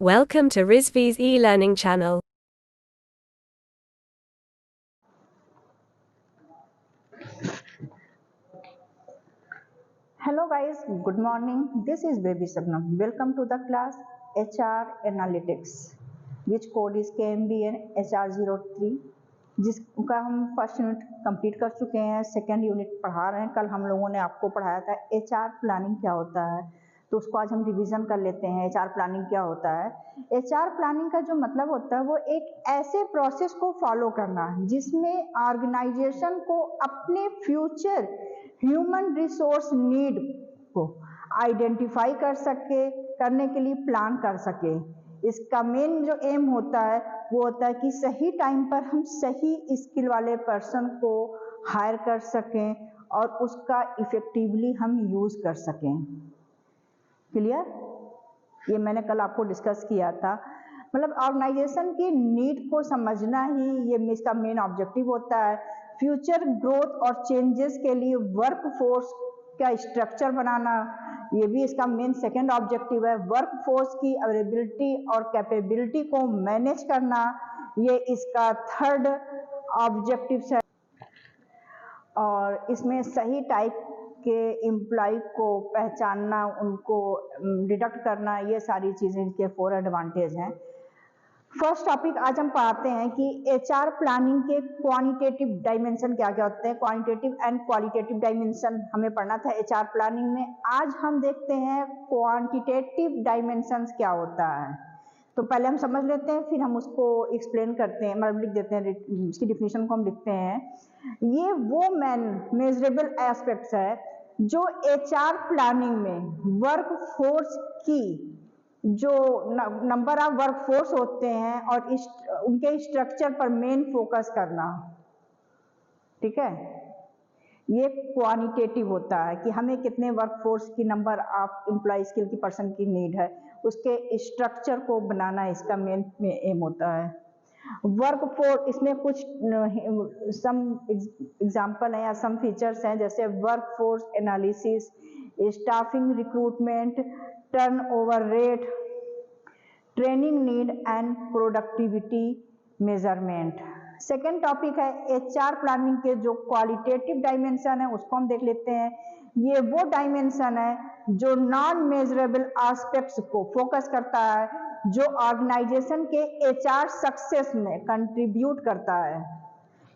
Welcome to Rizvi's e-learning channel. Hello guys, good morning. This is Baby Sabnam. Welcome to the class HR Analytics, which code is KMBN HR03, जिसका हम first unit complete कर चुके हैं, second unit पढ़ा रहे हैं। कल हम लोगों ने आपको पढ़ाया था HR प्लानिंग क्या होता है, तो उसको आज हम रिवीजन कर लेते हैं। HR प्लानिंग क्या होता है? HR प्लानिंग का जो मतलब होता है वो एक ऐसे प्रोसेस को फॉलो करना जिसमें ऑर्गेनाइजेशन को अपने फ्यूचर ह्यूमन रिसोर्स नीड को आइडेंटिफाई कर सके, करने के लिए प्लान कर सके। इसका मेन जो एम होता है वो होता है कि सही टाइम पर हम सही स्किल वाले पर्सन को हायर कर सकें और उसका इफेक्टिवली हम यूज कर सकें। क्लियर? ये मैंने कल आपको डिस्कस किया था। मतलब ऑर्गेनाइजेशन की नीड को समझना ही ये इसका मेन ऑब्जेक्टिव होता है। फ्यूचर ग्रोथ और चेंजेस के लिए वर्क फोर्स का स्ट्रक्चर बनाना, ये भी इसका मेन सेकेंड ऑब्जेक्टिव है। वर्क फोर्स की अवेलेबिलिटी और कैपेबिलिटी को मैनेज करना, ये इसका थर्ड ऑब्जेक्टिव है। और इसमें सही टाइप के एम्प्लॉय को पहचानना, उनको डिडक्ट करना, ये सारी चीज़ें इनके 4 एडवांटेज हैं। फर्स्ट टॉपिक आज हम पढ़ाते हैं कि HR प्लानिंग के क्वांटिटेटिव डायमेंशन क्या क्या होते हैं। क्वांटिटेटिव एंड क्वालिटेटिव डायमेंशन हमें पढ़ना था HR प्लानिंग में। आज हम देखते हैं क्वांटिटेटिव डायमेंशंस क्या होता है। तो पहले हम समझ लेते हैं, फिर हम उसको एक्सप्लेन करते हैं, मतलब लिख देते हैं, इसकी डिफिनेशन को हम लिखते हैं। ये वो मेजरेबल एस्पेक्ट्स है जो HR प्लानिंग में वर्क फोर्स की जो नंबर ऑफ वर्क फोर्स होते हैं और उनके स्ट्रक्चर पर मेन फोकस करना। ठीक है, ये क्वांटिटेटिव होता है कि हमें कितने वर्क फोर्स की नंबर ऑफ एम्प्लॉय स्किल की पर्सन की नीड है, उसके स्ट्रक्चर को बनाना इसका मेन एम होता है। वर्क फोर्स, इसमें कुछ सम एग्जांपल है या सम फीचर्स हैं, जैसे work force analysis, staffing recruitment, turnover rate, training need and productivity measurement. Second topic है HR प्लानिंग के जो क्वालिटेटिव डायमेंशन है उसको हम देख लेते हैं। ये वो डायमेंशन है जो नॉन मेजरेबल एस्पेक्ट्स को फोकस करता है, जो ऑर्गेनाइजेशन के HR सक्सेस में कंट्रीब्यूट करता है।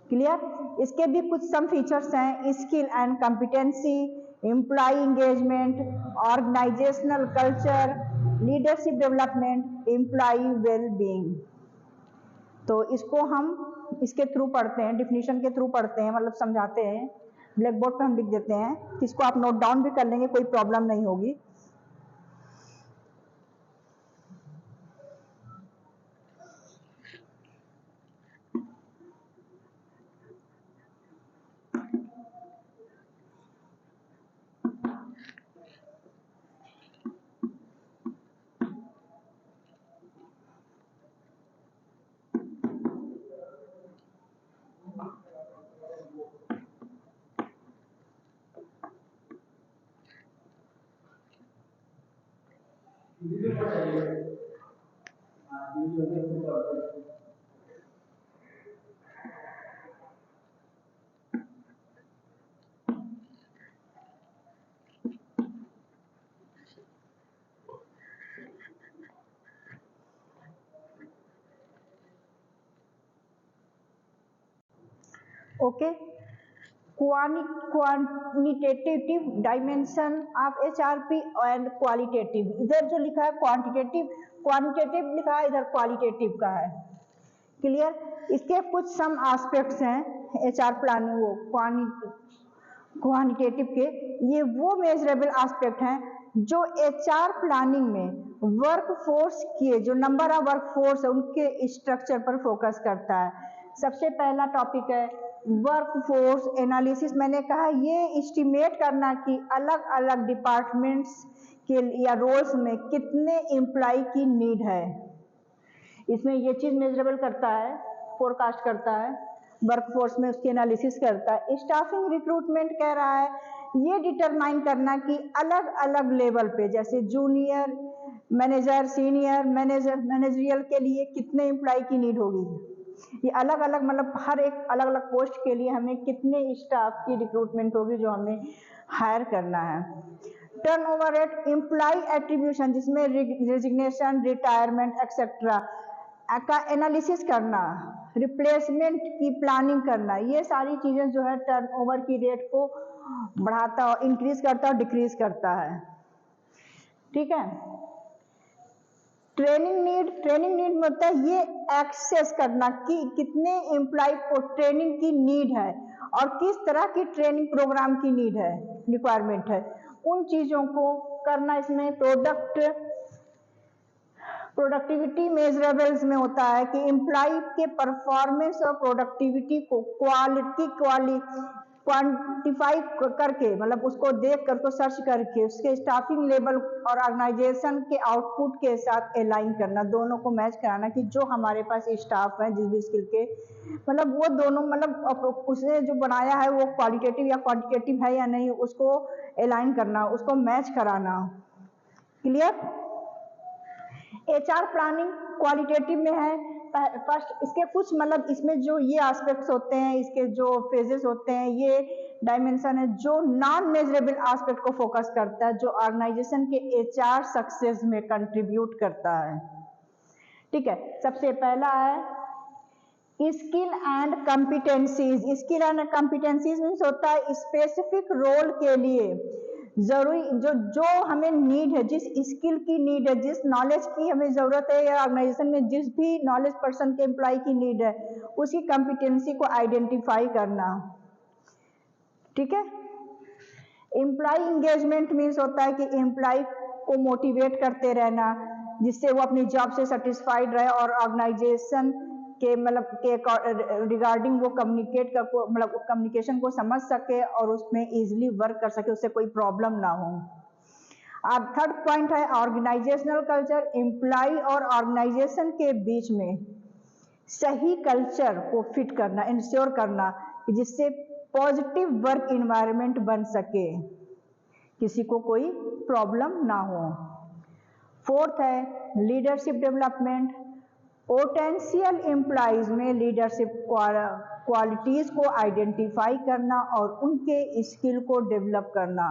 क्लियर? इसके भी कुछ सम फीचर्स हैं, skill and competency, employ engagement, organisational culture, leadership development, employ well being. तो इसको हम इसके थ्रू पढ़ते हैं, डिफिनीशन के थ्रू पढ़ते हैं, मतलब समझाते हैं। ब्लैक बोर्ड पे हम लिख देते हैं, इसको आप नोट डाउन भी कर लेंगे, कोई प्रॉब्लम नहीं होगी। Okay, quantitative dimension of HRP and qualitative. इधर जो लिखा है क्वांटिटेटिव लिखा है, इधर क्वालिटेटिव का है। क्लियर? इसके कुछ सम एस्पेक्ट्स हैं HR प्लानिंग, वो क्वांटिटेटिव के। ये वो मेजरेबल एस्पेक्ट हैं जो HR प्लानिंग में वर्क फोर्स के जो नंबर ऑफ वर्क फोर्स है उनके स्ट्रक्चर पर फोकस करता है। सबसे पहला टॉपिक है वर्क फोर्स एनालिसिस। मैंने कहा ये एस्टिमेट करना कि अलग अलग डिपार्टमेंट्स के या रोल्स में कितने एम्प्लॉय की नीड है। इसमें ये चीज मेजरेबल करता है, फोरकास्ट करता है, वर्क फोर्स में उसकी एनालिसिस करता है। स्टाफिंग रिक्रूटमेंट कह रहा है ये डिटरमाइन करना कि अलग अलग लेवल पे, जैसे junior manager, senior manager, managerial के लिए कितने एम्प्लॉय की नीड होगी, ये अलग अलग मतलब हर एक अलग अलग पोस्ट के लिए हमें कितने स्टाफ की रिक्रूटमेंट होगी जो हमें हायर करना है। टर्नओवर रेट, एम्प्लॉय एट्रीब्यूशन जिसमें रेजिग्नेशन, रिटायरमेंट एक्सेट्रा का एनालिसिस करना, रिप्लेसमेंट की प्लानिंग करना, ये सारी चीजें जो है टर्नओवर की रेट को बढ़ाता और इंक्रीज करता और डिक्रीज करता है। ठीक है। ट्रेनिंग नीड में होता है ये एक्सेस करना कि कितने एम्प्लॉय को ट्रेनिंग की नीड है और किस तरह की ट्रेनिंग प्रोग्राम की नीड है, रिक्वायरमेंट है, उन चीजों को करना। इसमें प्रोडक्टिविटी मेजरेबल्स में होता है कि एम्प्लॉय के परफॉर्मेंस और प्रोडक्टिविटी को क्वांटिफाई करके, मतलब उसको देख कर, सर्च करके उसके स्टाफिंग लेवल और ऑर्गेनाइजेशन के आउटपुट के साथ अलाइन करना, दोनों को मैच कराना कि जो हमारे पास स्टाफ है जिस भी स्किल के, मतलब वो दोनों मतलब उसने जो बनाया है वो क्वालिटेटिव या क्वांटिटेटिव है या नहीं, उसको अलाइन करना, उसको मैच कराना। क्लियर। एचआर प्लानिंग क्वालिटेटिव में है। फर्स्ट इसके कुछ मतलब इसमें जो ये एस्पेक्ट्स होते हैं, इसके जो फेजेस होते हैं, ये डायमेंशन है जो नॉन मेजरेबल एस्पेक्ट को फोकस करता है, जो ऑर्गेनाइजेशन के एचआर सक्सेस में कंट्रीब्यूट करता है। ठीक है। सबसे पहला है skill and competencies. Skill and competencies means होता है स्पेसिफिक रोल के लिए जरूरी जो हमें नीड है, जिस स्किल की नीड है, जिस नॉलेज की हमें जरूरत है, या ऑर्गेनाइजेशन में जिस भी नॉलेज पर्सन के एम्प्लॉय की नीड है, उसकी कॉम्पिटेंसी को आइडेंटिफाई करना। ठीक है। एम्प्लॉय इंगेजमेंट मीन्स होता है कि एम्प्लॉय को मोटिवेट करते रहना जिससे वो अपनी जॉब से सेटिस्फाइड रहे और ऑर्गेनाइजेशन के मतलब के रिगार्डिंग वो कम्युनिकेशन को समझ सके और उसमें इजीली वर्क कर सके, उससे कोई प्रॉब्लम ना हो। अब थर्ड पॉइंट है ऑर्गेनाइजेशनल कल्चर। एम्प्लॉय और ऑर्गेनाइजेशन के बीच में सही कल्चर को फिट करना, इंश्योर करना कि जिससे पॉजिटिव वर्क इन्वायरमेंट बन सके, किसी को कोई प्रॉब्लम ना हो। फोर्थ है लीडरशिप डेवलपमेंट। पोटेंशियल एम्प्लॉयज में लीडरशिप क्वालिटीज को आइडेंटिफाई करना और उनके स्किल को डेवलप करना।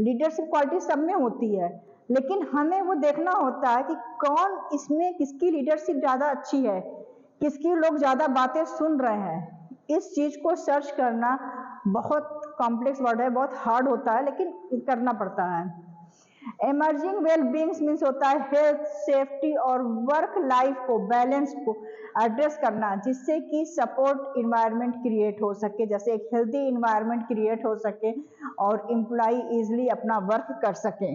लीडरशिप क्वालिटी सब में होती है, लेकिन हमें वो देखना होता है कि कौन इसमें किसकी लीडरशिप ज़्यादा अच्छी है, किसकी लोग ज़्यादा बातें सुन रहे हैं। इस चीज़ को सर्च करना बहुत कॉम्प्लेक्स वर्ड है, बहुत हार्ड होता है, लेकिन करना पड़ता है। एमर्जिंग वेलबींग्स मीन्स होता है हेल्थ, सेफ्टी और वर्क लाइफ को बैलेंस को एड्रेस करना, जिससे कि सपोर्ट इन्वायरमेंट क्रिएट हो सके, जैसे एक हेल्दी इन्वायरमेंट क्रिएट हो सके और एम्प्लॉय इजीली अपना वर्क कर सके।